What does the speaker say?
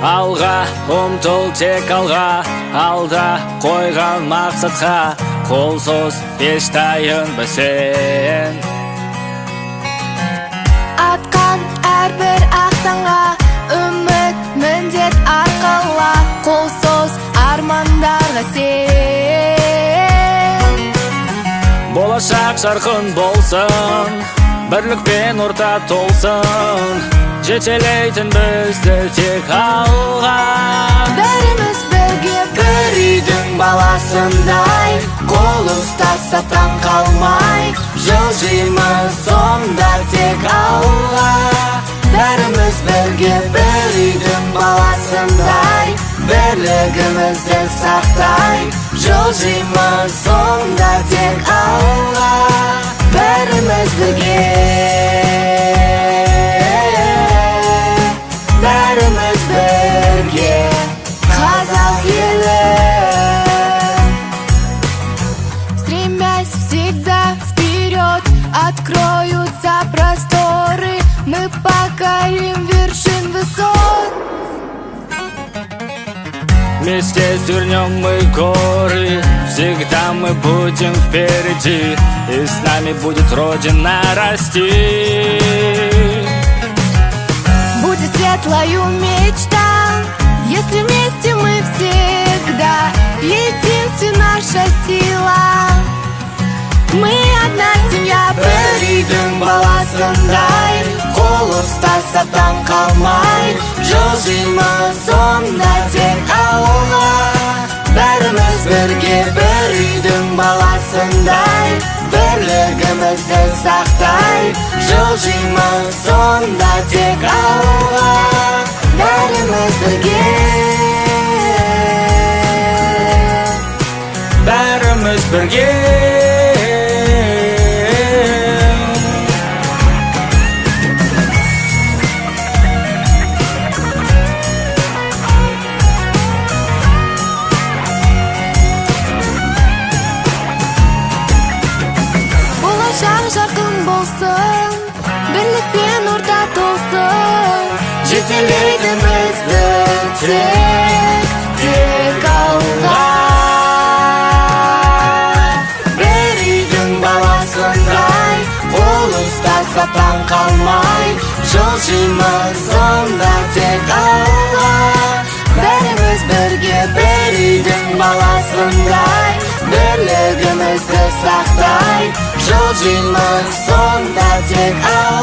Алға ұмтыл тек алға, алда қойған мақсатқа қолсыз еш тайынба сен. Атқан әрбір ақтаңға үміт міндет арқала, қолсыз армандарға сен. Болашақ жарқын болсын, бірлікпен орта толсын, жетелейтін бізді тек алға. Бәріміз бірге бір үйдің баласындай, қол ұстасып таң қалмай, жылжимыз сонда тек алға. Бәріміз бірге бір үйдің баласындай, бірлігімізді сақтай, жылжимыз сонда тек алға. Бәріміз бірге, бәріміз бірге, қазақ елі. Стремясь всегда вперед, откроются просторы, мы покорим вершин высот. Вместе свернем мы горы, всегда мы будем впереди, и с нами будет Родина расти. Будет светлою мечта, если вместе мы всегда, единстве наша сила. Мы одна семья, бір үйдің баласындай, қол ұстасып таң қалмай, жылжимыз сонда тек алға. Бәріміз бірге бір үйдің баласындай, бірлігімізді сақтай, жылжимыз сонда тек алға. Бәріміз бірге, бәріміз бірге. болашақ жарқын болсын, бірлікпен орта толсын, жетелейтін бізді тек алға. Бір үйдің баласындай, қол ұстасып таң қалмай, жылжимыз сонда тек алға. Бәріміз бірге бір үйдің баласындай, бірлігімізді сақтай, жылжимыз сонда тек алға.